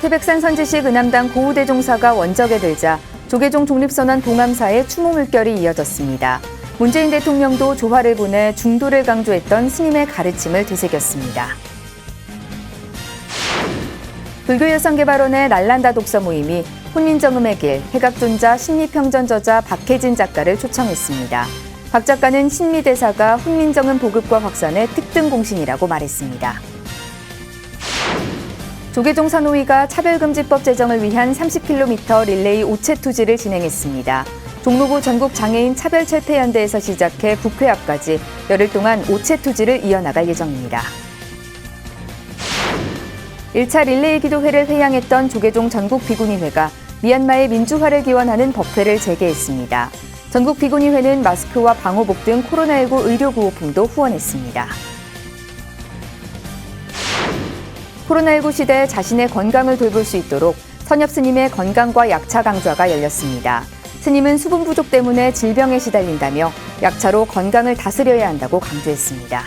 태백산 선지식 은암당 고우대종사가 원적에 들자 조계종 독립선언 봉암사의 추모 물결이 이어졌습니다. 문재인 대통령도 조화를 보내 중도를 강조했던 스님의 가르침을 되새겼습니다. 불교여성개발원의 날란다 독서 모임이 훈민정음의 길, 해각존자 신미평전 저자 박혜진 작가를 초청했습니다. 박 작가는 신미대사가 훈민정음 보급과 확산의 특등 공신이라고 말했습니다. 조계종 산호위가 차별금지법 제정을 위한 30km 릴레이 우체 투지를 진행했습니다. 종로구 전국장애인 차별철폐연대에서 시작해 북회 앞까지 열흘 동안 우체 투지를 이어나갈 예정입니다. 1차 릴레이 기도회를 회양했던 조계종 전국비구니회가 미얀마의 민주화를 기원하는 법회를 재개했습니다. 전국비구니회는 마스크와 방호복 등 코로나19 의료구호품도 후원했습니다. 코로나19 시대에 자신의 건강을 돌볼 수 있도록 선엽 스님의 건강과 약차 강좌가 열렸습니다. 스님은 수분 부족 때문에 질병에 시달린다며 약차로 건강을 다스려야 한다고 강조했습니다.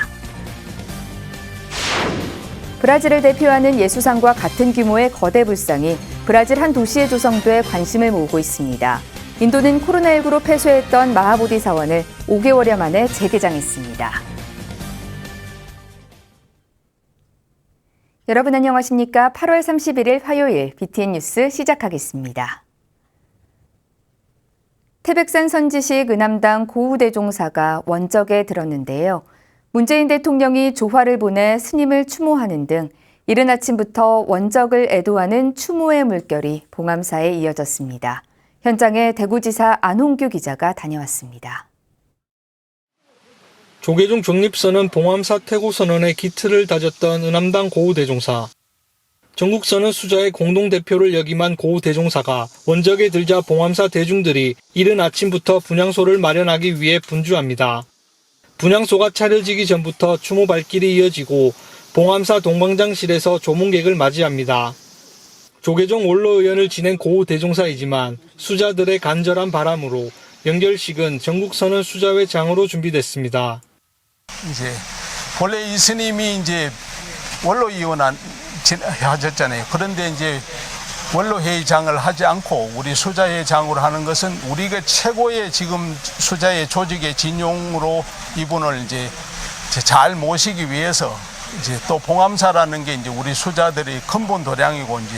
브라질을 대표하는 예수상과 같은 규모의 거대 불상이 브라질 한 도시에 조성돼 관심을 모으고 있습니다. 인도는 코로나19로 폐쇄했던 마하보디 사원을 5개월여 만에 재개장했습니다. 여러분 안녕하십니까? 8월 31일 화요일 BTN 뉴스 시작하겠습니다. 태백산 선지식 은암당 고우대종사가 원적에 들었는데요. 문재인 대통령이 조화를 보내 스님을 추모하는 등 이른 아침부터 원적을 애도하는 추모의 물결이 봉암사에 이어졌습니다. 현장에 대구지사 안홍규 기자가 다녀왔습니다. 조계종 독립선언 봉암사 퇴고선언의 기틀을 다졌던 은암당 고우대종사. 전국선언 수자의 공동대표를 역임한 고우대종사가 원적에 들자 봉암사 대중들이 이른 아침부터 분향소를 마련하기 위해 분주합니다. 분향소가 차려지기 전부터 추모 발길이 이어지고 봉암사 동방장실에서 조문객을 맞이합니다. 조계종 원로의원을 지낸 고우대종사이지만 수자들의 간절한 바람으로 연결식은 전국선언 수자회 장으로 준비됐습니다. 이제 본래 이 스님이 이제 원로의원 하셨잖아요. 그런데 이제 원로회의장을 하지 않고 우리 수자회장으로 하는 것은 우리가 최고의 지금 수자회 조직의 진용으로 이분을 이제 잘 모시기 위해서 이제 또 봉암사라는 게 이제 우리 수자들의 근본 도량이고 이제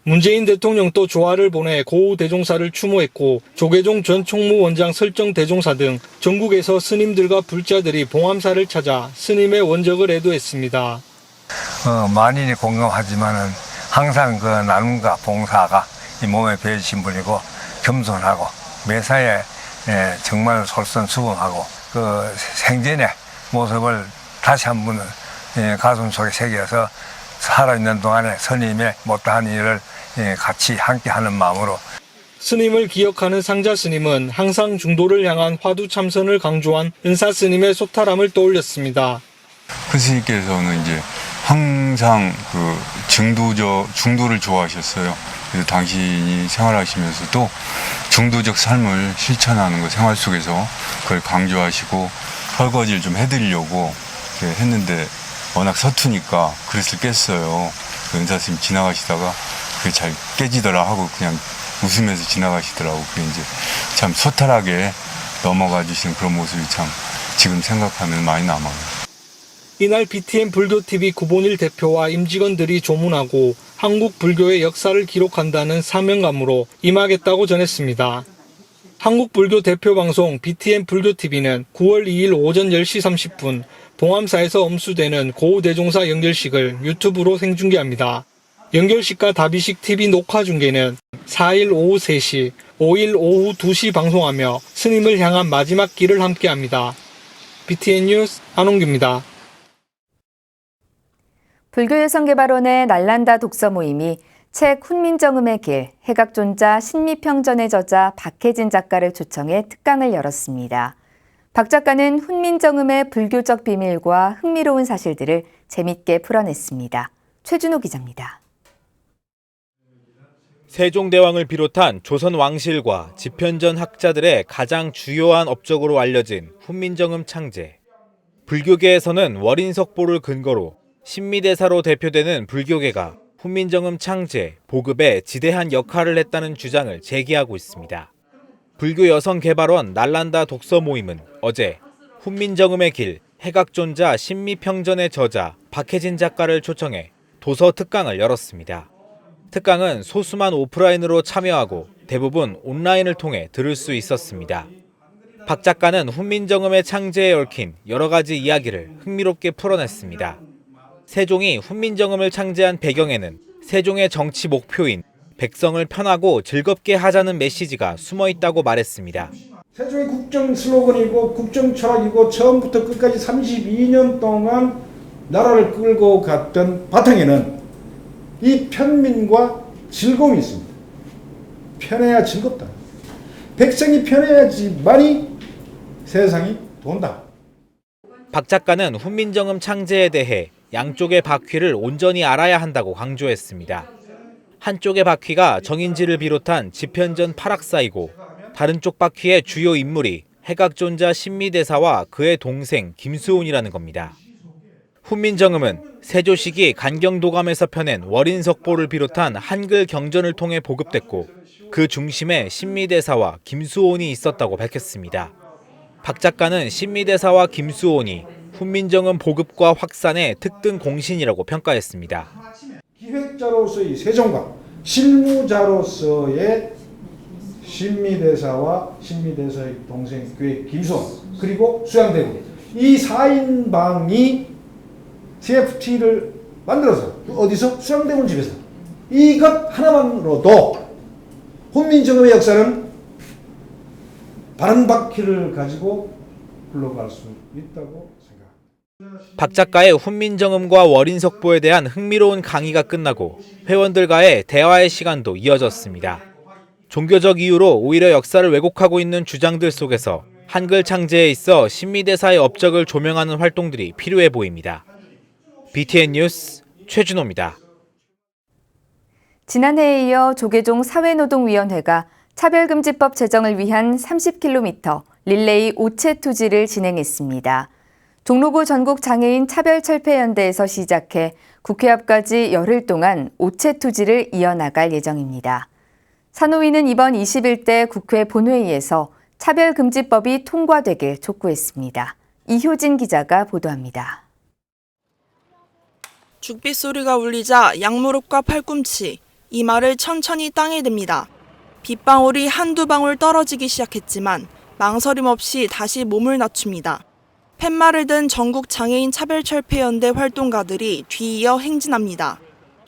문재인 대통령도 조화를 보내 고우대종사를 추모했고 조계종 전 총무원장 설정 대종사 등 전국에서 스님들과 불자들이 봉암사를 찾아 스님의 원적을 애도했습니다. 만인이 공감하지만은 항상 그 나눔과 봉사가 이 몸에 배어진 분이고 겸손하고 매사에 정말 솔선수범하고 그 생전의 모습을 다시 한번 가슴 속에 새겨서 살아있는 동안에 스님의 못다한 일을 같이 함께하는 마음으로. 스님을 기억하는 상자 스님은 항상 중도를 향한 화두 참선을 강조한 은사 스님의 소탈함을 떠올렸습니다. 그 스님께서는 이제 항상 그 중도를 좋아하셨어요. 그래서 당신이 생활하시면서도 중도적 삶을 실천하는 것 생활 속에서 그걸 강조하시고 설거지를 좀 해드리려고 했는데 워낙 서투니까 그릇을 깼어요. 은사 스님 지나가시다가 그게 잘 깨지더라 하고 그냥 웃으면서 지나가시더라고. 그게 이제 참 소탈하게 넘어가 주시는 그런 모습이 참 지금 생각하면 많이 남아요. 이날 BTN 불교TV 구본일 대표와 임직원들이 조문하고 한국 불교의 역사를 기록한다는 사명감으로 임하겠다고 전했습니다. 한국 불교 대표 방송 BTN 불교TV는 9월 2일 오전 10시 30분 봉암사에서 엄수되는 고우대종사 연결식을 유튜브로 생중계합니다. 연결식과 다비식 TV 녹화 중계는 4일 오후 3시, 5일 오후 2시 방송하며 스님을 향한 마지막 길을 함께합니다. BTN 뉴스 안홍규입니다. 불교여성개발원의 날란다 독서 모임이 책 훈민정음의 길, 해각존자 신미평전의 저자 박혜진 작가를 초청해 특강을 열었습니다. 박 작가는 훈민정음의 불교적 비밀과 흥미로운 사실들을 재밌게 풀어냈습니다. 최준호 기자입니다. 세종대왕을 비롯한 조선 왕실과 집현전 학자들의 가장 주요한 업적으로 알려진 훈민정음 창제. 불교계에서는 월인석보를 근거로 신미대사로 대표되는 불교계가 훈민정음 창제, 보급에 지대한 역할을 했다는 주장을 제기하고 있습니다. 불교 여성개발원 날란다 독서 모임은 어제 훈민정음의 길, 해각존자 신미평전의 저자 박혜진 작가를 초청해 도서 특강을 열었습니다. 특강은 소수만 오프라인으로 참여하고 대부분 온라인을 통해 들을 수 있었습니다. 박 작가는 훈민정음의 창제에 얽힌 여러 가지 이야기를 흥미롭게 풀어냈습니다. 세종이 훈민정음을 창제한 배경에는 세종의 정치 목표인 백성을 편하고 즐겁게 하자는 메시지가 숨어 있다고 말했습니다. 세종의 국정 슬로건이고 국정 철학이고 처음부터 끝까지 32년 동안 나라를 끌고 갔던 바탕에는 이 편민과 즐거움이 있습니다. 편해야 즐겁다. 백성이 편해야지만이 세상이 돈다. 박 작가는 훈민정음 창제에 대해 양쪽의 바퀴를 온전히 알아야 한다고 강조했습니다. 한쪽의 바퀴가 정인지를 비롯한 집현전 팔학사이고 다른 쪽 바퀴의 주요 인물이 해각존자 신미대사와 그의 동생 김수온이라는 겁니다. 훈민정음은 세조 시기 간경도감에서 펴낸 월인석보를 비롯한 한글 경전을 통해 보급됐고 그 중심에 신미대사와 김수온이 있었다고 밝혔습니다. 박 작가는 신미대사와 김수온이 훈민정음 보급과 확산의 특등 공신이라고 평가했습니다. 기획자로서의 세종과 실무자로서의 신미대사와 신미대사의 동생 김수원 그리고 수양대군 이 4인방이 CFT를 만들어서 어디서? 수양대군 집에서 이것 하나만으로도 훈민정음의 역사는 바른 바퀴를 가지고 흘러갈 수 있다고 생각합니다. 박 작가의 훈민정음과 월인석보에 대한 흥미로운 강의가 끝나고 회원들과의 대화의 시간도 이어졌습니다. 종교적 이유로 오히려 역사를 왜곡하고 있는 주장들 속에서 한글 창제에 있어 신미대사의 업적을 조명하는 활동들이 필요해 보입니다. BTN 뉴스 최준호입니다. 지난해에 이어 조계종 사회노동위원회가 차별금지법 제정을 위한 30km 릴레이 오체 투지를 진행했습니다. 종로구 전국장애인 차별철폐연대에서 시작해 국회 앞까지 열흘 동안 오체 투지를 이어나갈 예정입니다. 산호위는 이번 21대 국회 본회의에서 차별금지법이 통과되길 촉구했습니다. 이효진 기자가 보도합니다. 죽빛 소리가 울리자 양무릎과 팔꿈치, 이마를 천천히 땅에 댑니다. 빗방울이 한두 방울 떨어지기 시작했지만 망설임 없이 다시 몸을 낮춥니다. 팻말을 든 전국장애인 차별철폐연대 활동가들이 뒤이어 행진합니다.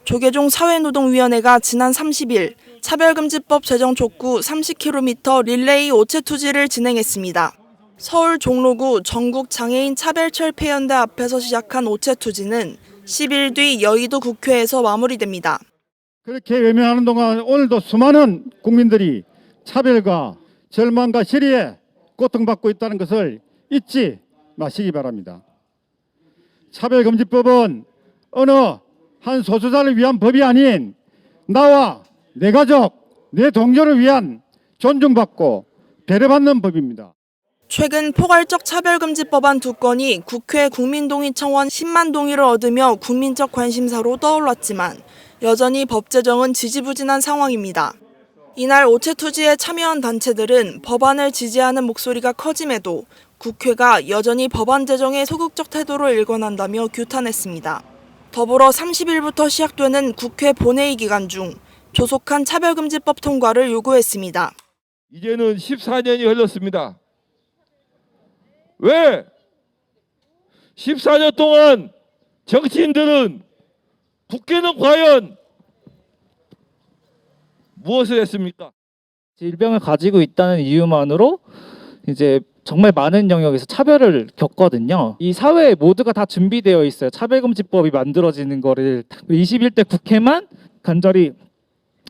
조계종 사회노동위원회가 지난 30일 차별금지법 제정 촉구 30km 릴레이 오체 투지를 진행했습니다. 서울 종로구 전국장애인 차별철폐연대 앞에서 시작한 오체 투지는 10일 뒤 여의도 국회에서 마무리됩니다. 그렇게 외면하는 동안 오늘도 수많은 국민들이 차별과 절망과 시리에 고통받고 있다는 것을 잊지 마시기 바랍니다. 차별금지법은 어느 한 소수자를 위한 법이 아닌 나와 내 가족, 내 동료를 위한 존중받고 배려받는 법입니다. 최근 포괄적 차별금지법안 2건이 국회 국민동의청원 10만 동의를 얻으며 국민적 관심사로 떠올랐지만 여전히 법 제정은 지지부진한 상황입니다. 이날 오체 투지에 참여한 단체들은 법안을 지지하는 목소리가 커짐에도 국회가 여전히 법안 제정에 소극적 태도를 일관한다며 규탄했습니다. 더불어 30일부터 시작되는 국회 본회의 기간 중 조속한 차별금지법 통과를 요구했습니다. 이제는 14년이 흘렀습니다. 왜 14년 동안 정치인들은 국회는 과연 무엇을 했습니까? 질병을 가지고 있다는 이유만으로 이제 정말 많은 영역에서 차별을 겪거든요. 이 사회 모두가 다 준비되어 있어요. 차별금지법이 만들어지는 거를 21대 국회만 간절히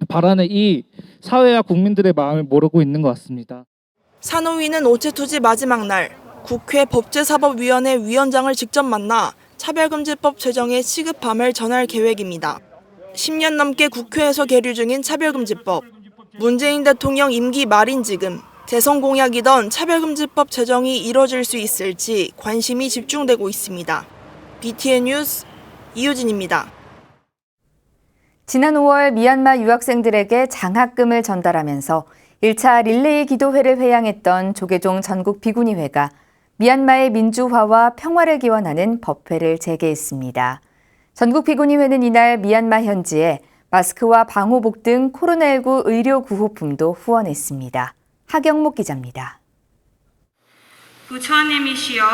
바라는 이 사회와 국민들의 마음을 모르고 있는 것 같습니다. 산호위는 오체 투지 마지막 날 국회 법제사법위원회 위원장을 직접 만나 차별금지법 제정에 시급함을 전할 계획입니다. 10년 넘게 국회에서 계류 중인 차별금지법. 문재인 대통령 임기 말인 지금 대선 공약이던 차별금지법 제정이 이뤄질 수 있을지 관심이 집중되고 있습니다. BTN 뉴스 이효진입니다. 지난 5월 미얀마 유학생들에게 장학금을 전달하면서 1차 릴레이 기도회를 회양했던 조계종 전국 비구니회가 미얀마의 민주화와 평화를 기원하는 법회를 재개했습니다. 전국 비구니회는 이날 미얀마 현지에 마스크와 방호복 등 코로나19 의료 구호품도 후원했습니다. 하경목 기자입니다. 부처님이시여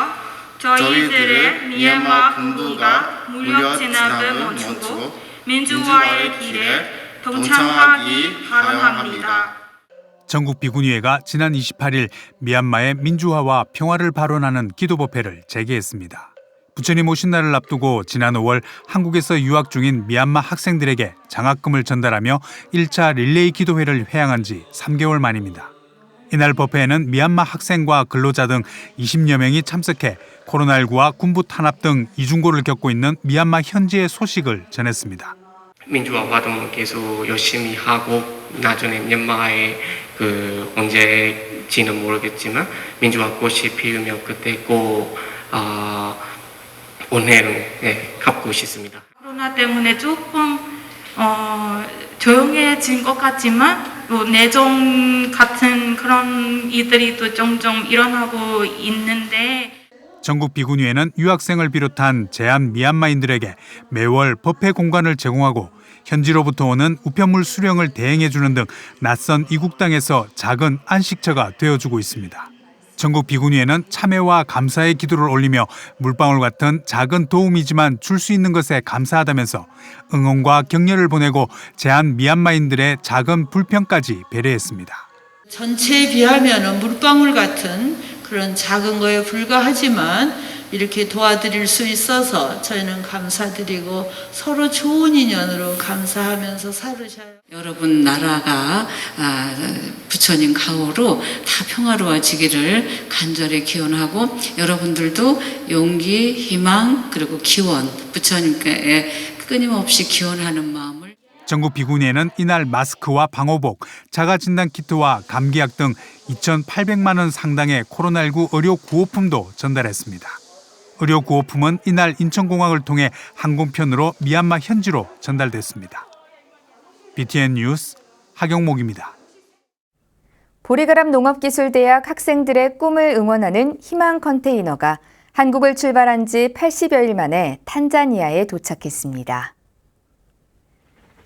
저희들의 미얀마 군부가 무력 진압을 멈추고 민주화의 길에 동참하기 바랍니다. 전국 비구니회가 지난 28일 미얀마의 민주화와 평화를 발언하는 기도법회를 재개했습니다. 부처님 오신 날을 앞두고 지난 5월 한국에서 유학 중인 미얀마 학생들에게 장학금을 전달하며 1차 릴레이 기도회를 회양한 지 3개월 만입니다. 이날 법회에는 미얀마 학생과 근로자 등 20여 명이 참석해 코로나19와 군부 탄압 등 이중고를 겪고 있는 미얀마 현지의 소식을 전했습니다. 민주화 활동 계속 열심히 하고 나중에 미얀마에 언제지는 모르겠지만 민주화 꽃이 피우면 그때 꼭 은혜를 갚고 싶습니다. 코로나 때문에 조금 조용해진 것 같지만 내정 같은 그런 일들이 또 종종 일어나고 있는데 전국 비구니회는 유학생을 비롯한 제한 미얀마인들에게 매월 법회 공간을 제공하고 현지로부터 오는 우편물 수령을 대행해주는 등 낯선 이국 땅에서 작은 안식처가 되어주고 있습니다. 전국 비구니회는 참회와 감사의 기도를 올리며 물방울 같은 작은 도움이지만 줄 수 있는 것에 감사하다면서 응원과 격려를 보내고 제한 미얀마인들의 작은 불평까지 배려했습니다. 전체에 비하면 물방울 같은 그런 작은 거에 불과하지만 이렇게 도와드릴 수 있어서 저희는 감사드리고 서로 좋은 인연으로 감사하면서 살으셔요. 여러분 나라가 부처님 가호로 다 평화로워지기를 간절히 기원하고 여러분들도 용기, 희망 그리고 기원 부처님께 끊임없이 기원하는 마음을 전국 비구니회는 이날 마스크와 방호복, 자가진단 키트와 감기약 등 2,800만 원 상당의 코로나19 의료 구호품도 전달했습니다. 의료 구호품은 이날 인천공항을 통해 항공편으로 미얀마 현지로 전달됐습니다. BTN 뉴스 하경목입니다. 보리가람 농업기술대학 학생들의 꿈을 응원하는 희망 컨테이너가 한국을 출발한 지 80여일 만에 탄자니아에 도착했습니다.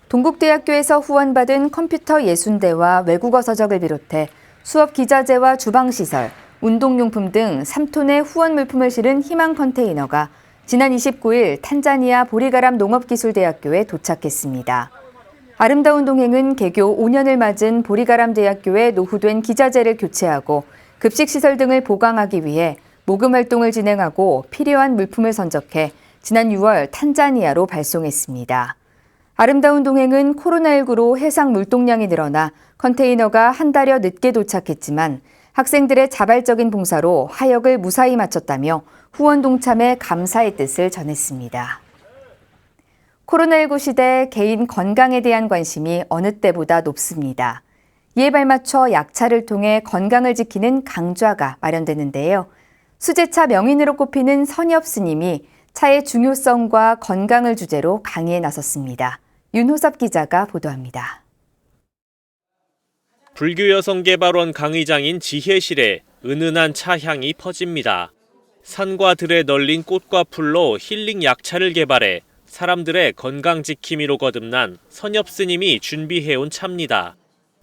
동국대학교에서 후원받은 컴퓨터 60대와 외국어 서적을 비롯해 수업 기자재와 주방시설, 운동용품 등 3톤의 후원 물품을 실은 희망 컨테이너가 지난 29일 탄자니아 보리가람 농업기술대학교에 도착했습니다. 아름다운 동행은 개교 5년을 맞은 보리가람 대학교에 노후된 기자재를 교체하고 급식시설 등을 보강하기 위해 모금 활동을 진행하고 필요한 물품을 선적해 지난 6월 탄자니아로 발송했습니다. 아름다운 동행은 코로나19로 해상 물동량이 늘어나 컨테이너가 한 달여 늦게 도착했지만 학생들의 자발적인 봉사로 하역을 무사히 마쳤다며 후원 동참에 감사의 뜻을 전했습니다. 코로나19 시대 개인 건강에 대한 관심이 어느 때보다 높습니다. 이에 발맞춰 약차를 통해 건강을 지키는 강좌가 마련되는데요. 수제차 명인으로 꼽히는 선엽 스님이 차의 중요성과 건강을 주제로 강의에 나섰습니다. 윤호섭 기자가 보도합니다. 불교 여성개발원 강의장인 지혜실에 은은한 차 향이 퍼집니다. 산과 들에 널린 꽃과 풀로 힐링 약차를 개발해 사람들의 건강 지킴이로 거듭난 선엽 스님이 준비해온 차입니다.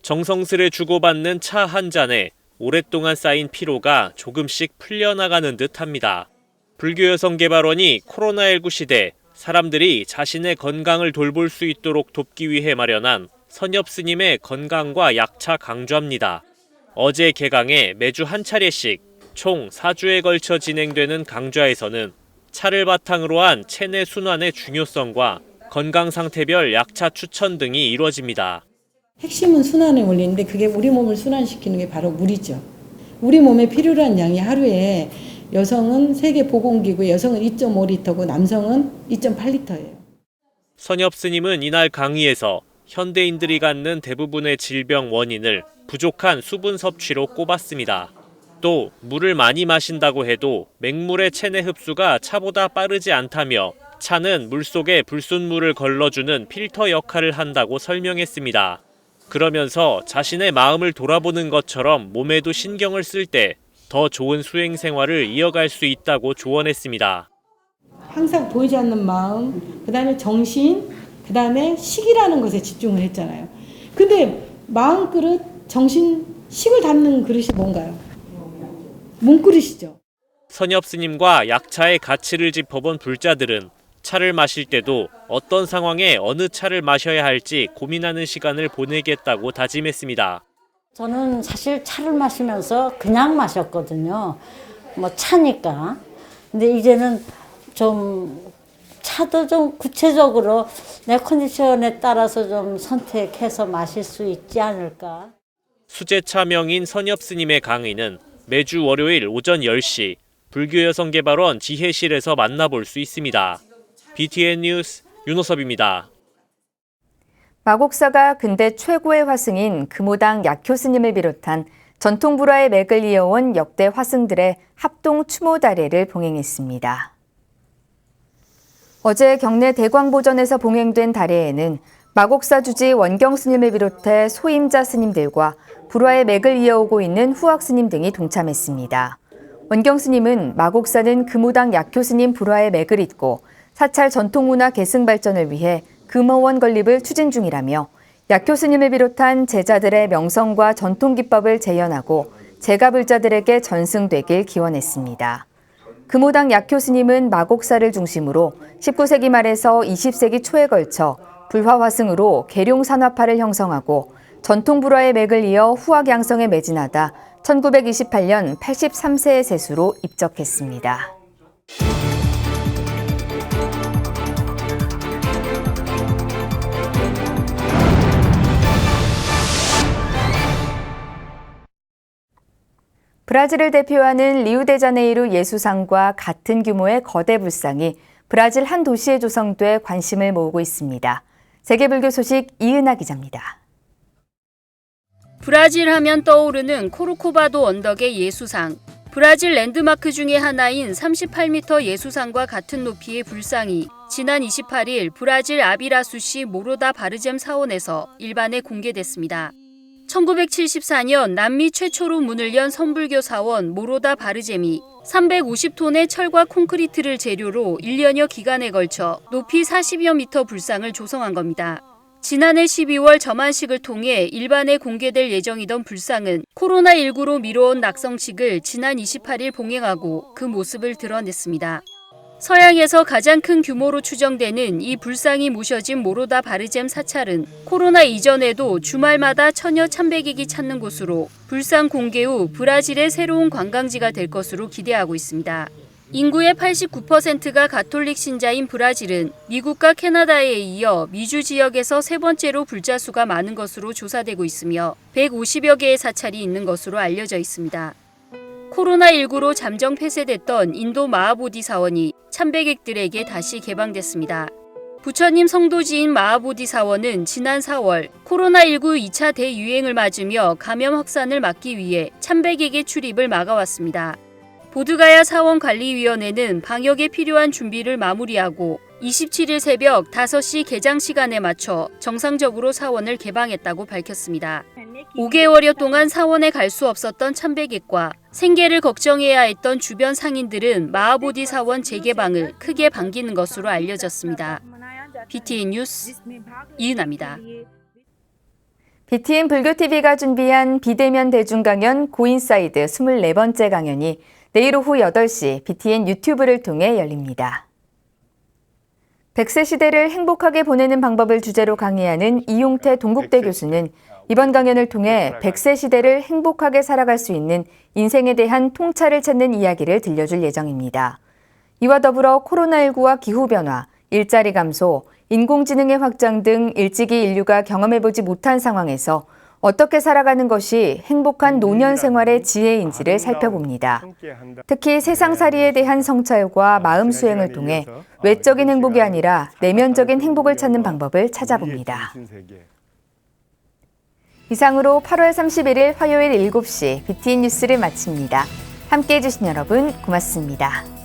정성스레 주고받는 차 한 잔에 오랫동안 쌓인 피로가 조금씩 풀려나가는 듯합니다. 불교 여성개발원이 코로나19 시대 사람들이 자신의 건강을 돌볼 수 있도록 돕기 위해 마련한 선엽 스님의 건강과 약차 강좌입니다. 어제 개강해 매주 한 차례씩 총 4주에 걸쳐 진행되는 강좌에서는 차를 바탕으로 한 체내 순환의 중요성과 건강 상태별 약차 추천 등이 이루어집니다. 핵심은 순환의 원리인데 그게 우리 몸을 순환시키는 게 바로 물이죠. 우리 몸에 필요로 한 양이 하루에 여성은 세계 보건기구의 여성은 2.5리터고 남성은 2.8리터예요. 선엽 스님은 이날 강의에서 현대인들이 갖는 대부분의 질병 원인을 부족한 수분 섭취로 꼽았습니다. 또 물을 많이 마신다고 해도 맹물의 체내 흡수가 차보다 빠르지 않다며 차는 물속에 불순물을 걸러주는 필터 역할을 한다고 설명했습니다. 그러면서 자신의 마음을 돌아보는 것처럼 몸에도 신경을 쓸 때 더 좋은 수행 생활을 이어갈 수 있다고 조언했습니다. 항상 보이지 않는 마음, 그 다음에 정신, 그 다음에 식이라는 것에 집중을 했잖아요. 근데 마음 그릇, 정신, 식을 담는 그릇이 뭔가요? 몸그릇이죠. 선엽 스님과 약차의 가치를 짚어본 불자들은 차를 마실 때도 어떤 상황에 어느 차를 마셔야 할지 고민하는 시간을 보내겠다고 다짐했습니다. 저는 사실 차를 마시면서 그냥 마셨거든요. 뭐 차니까. 근데 이제는 좀 차도 좀 구체적으로 내 컨디션에 따라서 좀 선택해서 마실 수 있지 않을까. 수제차 명인 선엽 스님의 강의는 매주 월요일 오전 10시 불교여성개발원 지혜실에서 만나볼 수 있습니다. BTN 뉴스 윤호섭입니다. 마곡사가 근대 최고의 화승인 금오당 약효 스님을 비롯한 전통 불화의 맥을 이어온 역대 화승들의 합동 추모 다례를 봉행했습니다. 어제 경내 대광보전에서 봉행된 다례에는 마곡사 주지 원경 스님을 비롯해 소임자 스님들과 불화의 맥을 이어오고 있는 후학 스님 등이 동참했습니다. 원경 스님은 마곡사는 금오당 약효 스님 불화의 맥을 잇고 사찰 전통문화 계승 발전을 위해 금어원 건립을 추진 중이라며 약효 스님을 비롯한 제자들의 명성과 전통 기법을 재현하고 제가불자들에게 전승되길 기원했습니다. 금오당 약효 스님은 마곡사를 중심으로 19세기 말에서 20세기 초에 걸쳐 불화화승으로 계룡산화파를 형성하고 전통 불화의 맥을 이어 후학 양성에 매진하다 1928년 83세의 세수로 입적했습니다. 브라질을 대표하는 리우데자네이루 예수상과 같은 규모의 거대 불상이 브라질 한 도시에 조성돼 관심을 모으고 있습니다. 세계불교 소식 이은하 기자입니다. 브라질 하면 떠오르는 코르코바도 언덕의 예수상. 브라질 랜드마크 중의 하나인 38m 예수상과 같은 높이의 불상이 지난 28일 브라질 아비라수시 모로다 바르젬 사원에서 일반에 공개됐습니다. 1974년 남미 최초로 문을 연 선불교 사원 모로다 바르젬이 350톤의 철과 콘크리트를 재료로 1년여 기간에 걸쳐 높이 40여 미터 불상을 조성한 겁니다. 지난해 12월 점안식을 통해 일반에 공개될 예정이던 불상은 코로나19로 미뤄온 낙성식을 지난 28일 봉행하고 그 모습을 드러냈습니다. 서양에서 가장 큰 규모로 추정되는 이 불상이 모셔진 모로다 바르젬 사찰은 코로나 이전에도 주말마다 천여 참배객이 찾는 곳으로 불상 공개 후 브라질의 새로운 관광지가 될 것으로 기대하고 있습니다. 인구의 89%가 가톨릭 신자인 브라질은 미국과 캐나다에 이어 미주 지역에서 세 번째로 불자 수가 많은 것으로 조사되고 있으며 150여 개의 사찰이 있는 것으로 알려져 있습니다. 코로나19로 잠정 폐쇄됐던 인도 마하보디 사원이 참배객들에게 다시 개방됐습니다. 부처님 성도지인 마하보디 사원은 지난 4월 코로나19 2차 대유행을 맞으며 감염 확산을 막기 위해 참배객의 출입을 막아왔습니다. 보드가야 사원관리위원회는 방역에 필요한 준비를 마무리하고 27일 새벽 5시 개장 시간에 맞춰 정상적으로 사원을 개방했다고 밝혔습니다. 5개월여 동안 사원에 갈 수 없었던 참배객과 생계를 걱정해야 했던 주변 상인들은 마하보디 사원 재개방을 크게 반기는 것으로 알려졌습니다. BTN 뉴스 이은하입니다. BTN 불교TV가 준비한 비대면 대중강연 고인사이드 24번째 강연이 내일 오후 8시 BTN 유튜브를 통해 열립니다. 100세 시대를 행복하게 보내는 방법을 주제로 강의하는 이용태 동국대 교수는 이번 강연을 통해 100세 시대를 행복하게 살아갈 수 있는 인생에 대한 통찰을 찾는 이야기를 들려줄 예정입니다. 이와 더불어 코로나19와 기후변화, 일자리 감소, 인공지능의 확장 등 일찍이 인류가 경험해보지 못한 상황에서 어떻게 살아가는 것이 행복한 노년 생활의 지혜인지를 살펴봅니다. 특히 세상살이에 대한 성찰과 마음 수행을 통해 외적인 행복이 아니라 내면적인 행복을 찾는 방법을 찾아봅니다. 이상으로 8월 31일 화요일 7시 BTN 뉴스를 마칩니다. 함께해 주신 여러분 고맙습니다.